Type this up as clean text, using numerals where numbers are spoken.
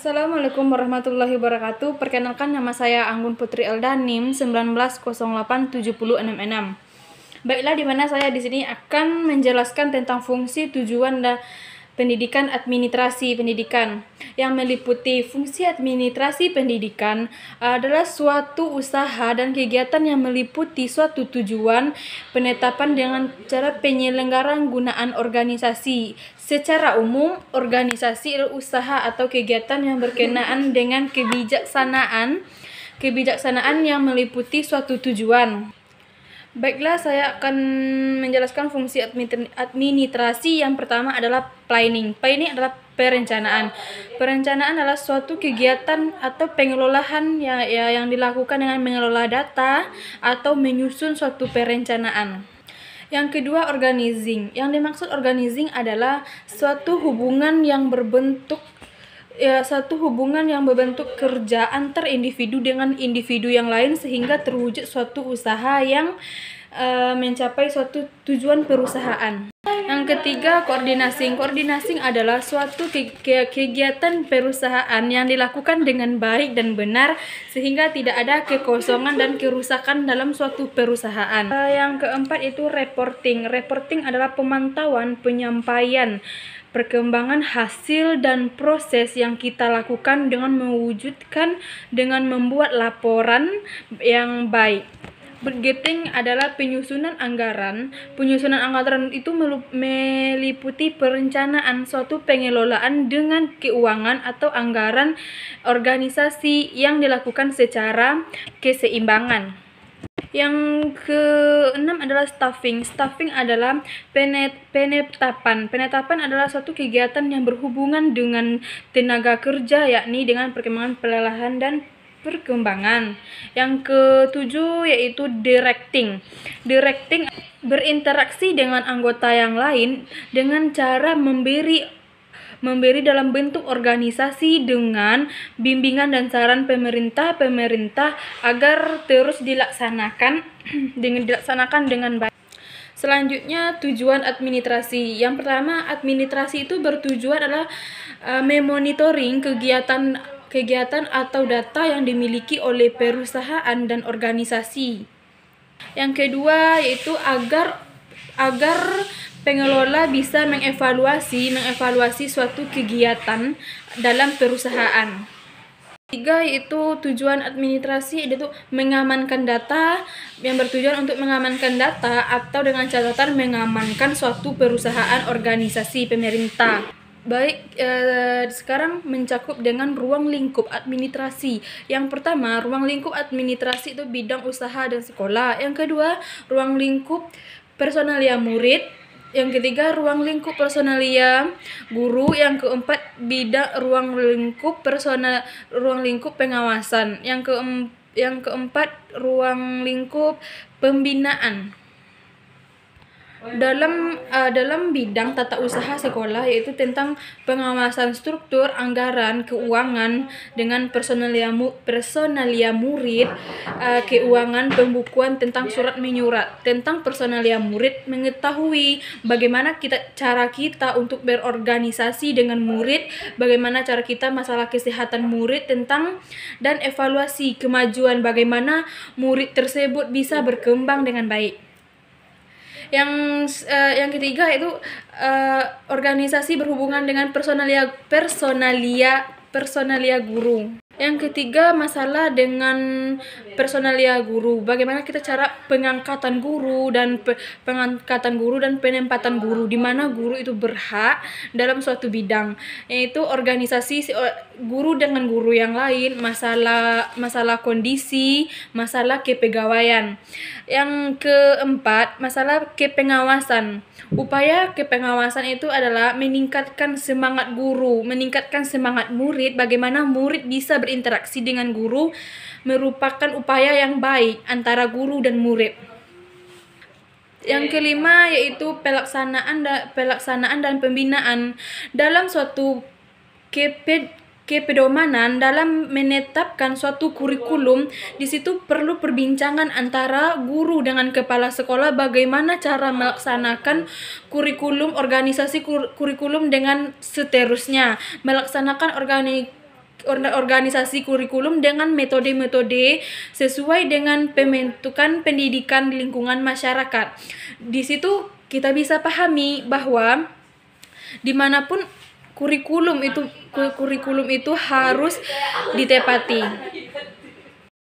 Assalamualaikum warahmatullahi wabarakatuh. Perkenalkan, nama saya Anggun Putri Elda, NIM 19087066. Baiklah, di mana saya di sini akan menjelaskan tentang fungsi, tujuan, dan pendidikan administrasi pendidikan. Yang meliputi fungsi administrasi pendidikan adalah suatu usaha dan kegiatan yang meliputi suatu tujuan, penetapan dengan cara penyelenggaraan gunaan organisasi. Secara umum, organisasi adalah usaha atau kegiatan yang berkenaan dengan kebijaksanaan yang meliputi suatu tujuan. Baiklah, saya akan menjelaskan fungsi administrasi. Yang pertama adalah planning. Planning adalah perencanaan. Perencanaan adalah suatu kegiatan atau pengelolaan yang dilakukan dengan mengelola data atau menyusun suatu perencanaan. Yang kedua, organizing. Yang dimaksud organizing adalah suatu hubungan yang berbentuk kerja antar individu dengan individu yang lain sehingga terwujud suatu usaha yang mencapai suatu tujuan perusahaan. Yang ketiga, coordinating. Coordinating adalah suatu kegiatan perusahaan yang dilakukan dengan baik dan benar sehingga tidak ada kekosongan dan kerusakan dalam suatu perusahaan. Yang keempat itu reporting. Reporting adalah pemantauan, penyampaian perkembangan hasil dan proses yang kita lakukan dengan membuat laporan yang baik. Budgeting adalah penyusunan anggaran. Penyusunan anggaran itu meliputi perencanaan suatu pengelolaan dengan keuangan atau anggaran organisasi yang dilakukan secara keseimbangan. Yang keenam adalah staffing. Staffing adalah penetapan. Penetapan adalah suatu kegiatan yang berhubungan dengan tenaga kerja, yakni dengan perkembangan pelelahan dan perkembangan. Yang ketujuh yaitu directing. Directing berinteraksi dengan anggota yang lain dengan cara memberi dalam bentuk organisasi dengan bimbingan dan saran pemerintah agar terus dilaksanakan dengan baik. Selanjutnya, tujuan administrasi. Yang pertama, administrasi itu bertujuan adalah memonitoring kegiatan atau data yang dimiliki oleh perusahaan dan organisasi. Yang kedua yaitu agar pengelola bisa mengevaluasi suatu kegiatan dalam perusahaan. Tiga yaitu tujuan administrasi, yaitu mengamankan data, yang bertujuan untuk mengamankan data atau dengan catatan mengamankan suatu perusahaan, organisasi, pemerintah. Baik, sekarang mencakup dengan ruang lingkup administrasi. Yang pertama, ruang lingkup administrasi itu bidang usaha dan sekolah. Yang kedua, ruang lingkup personalia murid. Yang ketiga, ruang lingkup personalia guru. Yang keempat, bidang ruang lingkup pengawasan. Yang keempat, ruang lingkup pembinaan. Dalam bidang tata usaha sekolah, yaitu tentang pengawasan struktur, anggaran, keuangan dengan personalia murid, keuangan, pembukuan tentang surat menyurat. Tentang personalia murid, mengetahui bagaimana cara kita untuk berorganisasi dengan murid, bagaimana cara kita masalah kesehatan murid dan evaluasi kemajuan bagaimana murid tersebut bisa berkembang dengan baik. Yang ketiga itu organisasi berhubungan dengan personalia guru. Yang ketiga, masalah dengan personalia guru. Bagaimana kita cara pengangkatan guru dan penempatan guru, di mana guru itu berhak dalam suatu bidang, yaitu organisasi guru dengan guru yang lain, masalah kondisi, masalah kepegawaian. Yang keempat, masalah kepengawasan. Upaya kepengawasan itu adalah meningkatkan semangat guru, meningkatkan semangat murid, bagaimana murid bisa berinteraksi dengan guru, merupakan upaya yang baik antara guru dan murid. Yang kelima yaitu pelaksanaan dan pembinaan. Dalam suatu kepedomanan dalam menetapkan suatu kurikulum, di situ perlu perbincangan antara guru dengan kepala sekolah bagaimana cara melaksanakan kurikulum, organisasi kurikulum dengan seterusnya, melaksanakan organisasi kurikulum dengan metode-metode sesuai dengan pembentukan pendidikan di lingkungan masyarakat. Di situ kita bisa pahami bahwa dimanapun kurikulum itu harus ditepati.